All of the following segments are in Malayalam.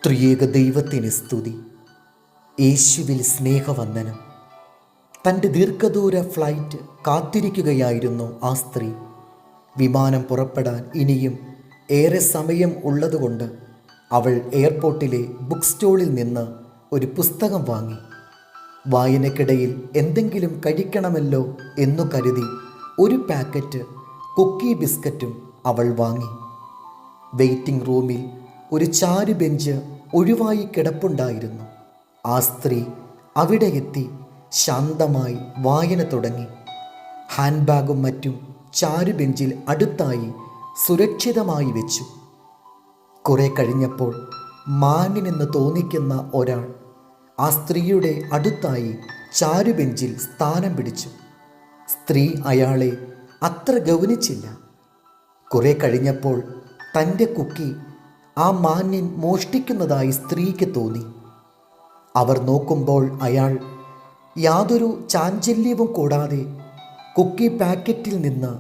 ത്രിയേക ദൈവത്തിന് സ്തുതി. യേശുവിൽ സ്നേഹവന്ദനം. തൻ്റെ ദീർഘദൂര ഫ്ലൈറ്റ് കാത്തിരിക്കുകയായിരുന്നു ആ സ്ത്രീ. വിമാനം പുറപ്പെടാൻ ഇനിയും സമയം ഉള്ളതുകൊണ്ട് അവൾ എയർപോർട്ടിലെ ബുക്ക് സ്റ്റോളിൽ നിന്ന് ഒരു പുസ്തകം വാങ്ങി. വായനക്കിടയിൽ എന്തെങ്കിലും കഴിക്കണമല്ലോ എന്നു കരുതി ഒരു പാക്കറ്റ് കുക്കി ബിസ്ക്കറ്റും അവൾ വാങ്ങി. വെയിറ്റിംഗ് റൂമിൽ ഒരു ചാരു ബെഞ്ച് ഒഴിവായി കിടപ്പുണ്ടായിരുന്നു. ആ സ്ത്രീ അവിടെ എത്തി ശാന്തമായി വായന തുടങ്ങി. ഹാൻഡ് ബാഗും മറ്റും ചാരു ബെഞ്ചിൽ അടുത്തായി സുരക്ഷിതമായി വെച്ചു. കുറെ കഴിഞ്ഞപ്പോൾ മാന്യനെന്ന് തോന്നിക്കുന്ന ഒരാൾ ആ സ്ത്രീയുടെ അടുത്തായി ചാരുബെഞ്ചിൽ സ്ഥാനം പിടിച്ചു. സ്ത്രീ അയാളെ അത്ര ഗൗനിച്ചില്ല. കുറെ കഴിഞ്ഞപ്പോൾ തൻ്റെ കുക്കി ആ മാന്യൻ മോഷ്ടിക്കുന്നതായി സ്ത്രീക്ക് തോന്നി. അവർ നോക്കുമ്പോൾ അയാൾ യാതൊരു ചാഞ്ചല്യവും കൂടാതെ കുക്കി പാക്കറ്റിൽ നിന്ന്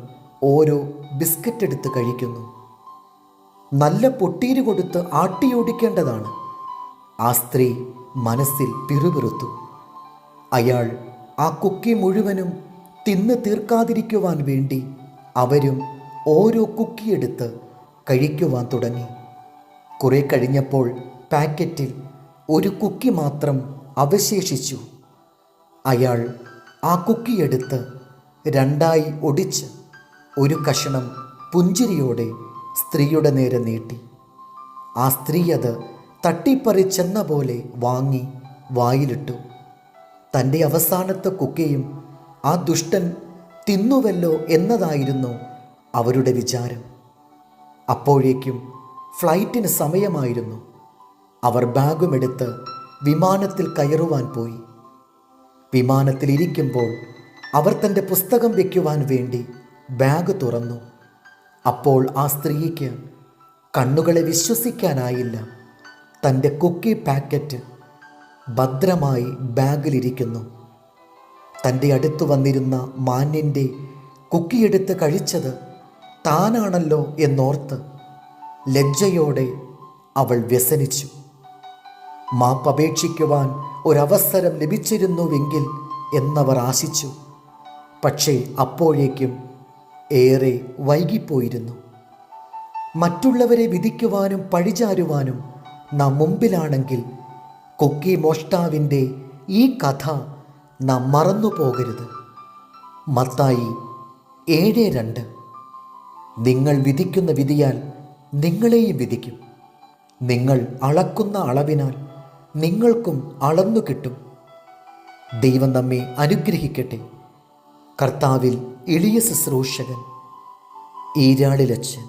ഓരോ ബിസ്ക്കറ്റ് എടുത്ത് കഴിക്കുന്നു. നല്ല പൊട്ടീര് കൊടുത്ത് ആട്ടിയോടിക്കേണ്ടതാണ്. ആ സ്ത്രീ മനസ്സിൽ പിറുപിറുത്തു. അയാൾ ആ കുക്കി മുഴുവനും തിന്ന് തീർക്കാതിരിക്കുവാൻ വേണ്ടി അവരും ഓരോ കുക്കിയെടുത്ത് കഴിക്കുവാൻ തുടങ്ങി. കുറെ കഴിഞ്ഞപ്പോൾ പാക്കറ്റിൽ ഒരു കുക്കി മാത്രം അവശേഷിച്ചു. അയാൾ ആ കുക്കിയെടുത്ത് രണ്ടായി ഒടിച്ച് ഒരു കഷണം പുഞ്ചിരിയോടെ സ്ത്രീയുടെ നേരെ നീട്ടി. ആ സ്ത്രീ അത് തട്ടിപ്പറിച്ചെന്ന പോലെ വാങ്ങി വായിലിട്ടു. തൻ്റെ അവസാനത്തെ കുക്കിയും ആ ദുഷ്ടൻ തിന്നുവല്ലോ എന്നതായിരുന്നു അവരുടെ വിചാരം. അപ്പോഴേക്കും ഫ്ലൈറ്റിന് സമയമായിരുന്നു. അവർ ബാഗുമെടുത്ത് വിമാനത്തിൽ കയറുവാൻ പോയി. വിമാനത്തിലിരിക്കുമ്പോൾ അവർ തൻ്റെ പുസ്തകം വയ്ക്കുവാൻ വേണ്ടി ബാഗ് തുറന്നു. അപ്പോൾ ആ സ്ത്രീക്ക് കണ്ണുകളെ വിശ്വസിക്കാനായില്ല. തൻ്റെ കുക്കി പാക്കറ്റ് ഭദ്രമായി ബാഗിലിരിക്കുന്നു. തൻ്റെ അടുത്ത് വന്നിരുന്ന മാന്യൻ്റെ കുക്കിയെടുത്ത് കഴിച്ചത് താനാണല്ലോ എന്നോർത്ത് ലജ്ജയോടെ അവൾ വ്യസനിച്ചു. മാപ്പപേക്ഷിക്കുവാൻ ഒരവസരം ലഭിച്ചിരുന്നുവെങ്കിൽ എന്നവർ ആശിച്ചു. പക്ഷേ അപ്പോഴേക്കും ഏറെ വൈകിപ്പോയിരുന്നു. മറ്റുള്ളവരെ വിധിക്കുവാനും പഴിചാരുവാനും നാം മുമ്പിലാണെങ്കിൽ കുക്കി മോഷ്ടാവിൻ്റെ ഈ കഥ നാം മറന്നു പോകരുത്. മത്തായി 7:2. നിങ്ങൾ വിധിക്കുന്ന വിധിയാൽ നിങ്ങളെയും വിധിക്കും. നിങ്ങൾ അളക്കുന്ന അളവിനാൽ നിങ്ങൾക്കും അളന്നു കിട്ടും. ദൈവം നമ്മെ അനുഗ്രഹിക്കട്ടെ. കർത്താവിൽ എളിയ ശുശ്രൂഷകൻ ഈരാളിലച്ചൻ.